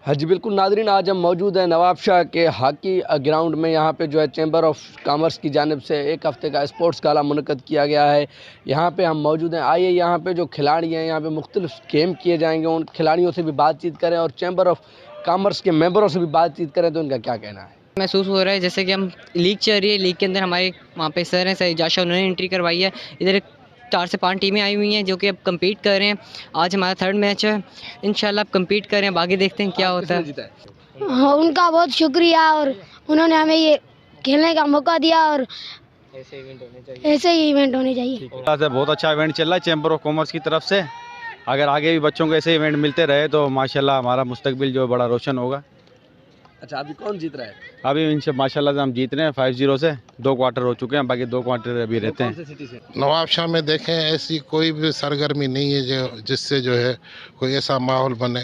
हाँ जी, बिल्कुल नाज़रीन, आज हम मौजूद हैं नवाबशाह के हॉकी ग्राउंड में। यहाँ पे जो है चैम्बर ऑफ कॉमर्स की जानिब से एक हफ़्ते का स्पोर्ट्स गाला मुनक़्क़द किया गया है। यहाँ पे हम मौजूद हैं। आइए यहाँ पे जो खिलाड़ी हैं, यहाँ पे मुख्तलिफ़ गेम किए जाएंगे, उन खिलाड़ियों से भी बातचीत करें और चैम्बर ऑफ कॉमर्स के मेंबरों से भी बातचीत करें तो उनका क्या कहना है। महसूस हो रहा है जैसे कि हम लीग चल रही है, लीग के अंदर हमारे वहाँ पे सर हैं, सर जाशा, उन्होंने एंट्री करवाई है। इधर 4 से 5 टीमें आई हुई हैं जो कि अब कम्पीट कर रहे हैं। आज हमारा 3rd मैच है, इंशाल्लाह अब कम्पीट कर रहे हैं, आगे देखते हैं क्या होता है। हाँ, उनका बहुत शुक्रिया और उन्होंने हमें ये खेलने का मौका दिया और ऐसे ही इवेंट होने चाहिए। बहुत अच्छा इवेंट चल रहा है चैम्बर ऑफ कॉमर्स की तरफ से। अगर आगे भी बच्चों को ऐसे इवेंट मिलते रहे तो माशाल्लाह हमारा मुस्तकबिल जो बड़ा रोशन होगा। अच्छा, अभी कौन जीत रहा है? अभी इनसे माशाल्लाह से हम जीत रहे हैं 5-0 से। 2 क्वार्टर हो चुके हैं, बाकी 2 क्वार्टर अभी रहते हैं। नवाबशाह में देखें ऐसी कोई भी सरगर्मी नहीं है जो जिससे जो है कोई ऐसा माहौल बने,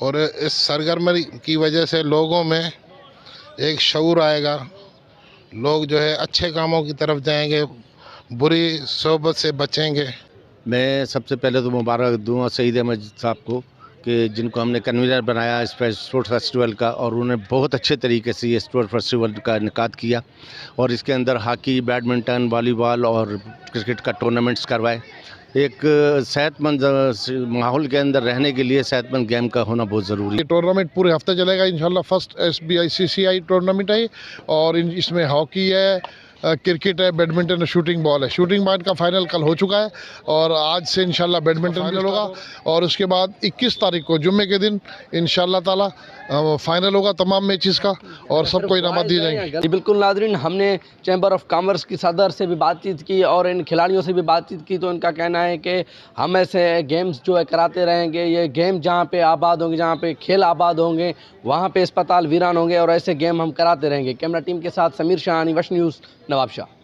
और इस सरगर्मी की वजह से लोगों में एक शऊर आएगा। लोग जो है अच्छे कामों की तरफ जाएंगे, बुरी सोबत से बचेंगे। मैं सबसे पहले तो मुबारक दूंगा सईद अहमद साहब को कि जिनको हमने कन्वीनर बनाया इस स्पोर्ट्स फेस्टिवल का, और उन्होंने बहुत अच्छे तरीके से ये स्पोर्ट्स फेस्टिवल का इनेकाद किया और इसके अंदर हॉकी, बैडमिंटन, वॉलीबॉल और क्रिकेट का टूर्नामेंट्स करवाए। एक सेहतमंद माहौल के अंदर रहने के लिए सेहतमंद गेम का होना बहुत ज़रूरी है। टूर्नामेंट पूरे हफ्ते चलेगा इंशाल्लाह। फर्स्ट SBICCI टूर्नामेंट है और इसमें हॉकी है, क्रिकेट है, बैडमिंटन है, शूटिंग बॉल है। शूटिंग बॉल का फाइनल कल हो चुका है और आज से इंशाल्लाह बैडमिंटन फाइनल होगा और उसके बाद 21 तारीख को जुम्मे के दिन इंशाल्लाह ताला फाइनल होगा तमाम मैचेस का और सबको इनामत दिए जाएंगे। जी बिल्कुल नाज़रीन, हमने चैम्बर ऑफ कॉमर्स की सदर से भी बातचीत की और इन खिलाड़ियों से भी बातचीत की तो इनका कहना है कि हम ऐसे गेम्स जो है कराते रहेंगे। ये गेम जहाँ पे आबाद होंगे, जहाँ पे खेल आबाद होंगे, वहाँ पे अस्पताल वीरान होंगे और ऐसे गेम हम कराते रहेंगे। कैमरा टीम के साथ समीर शाहानी, वश न्यूज़, नवाबशाह।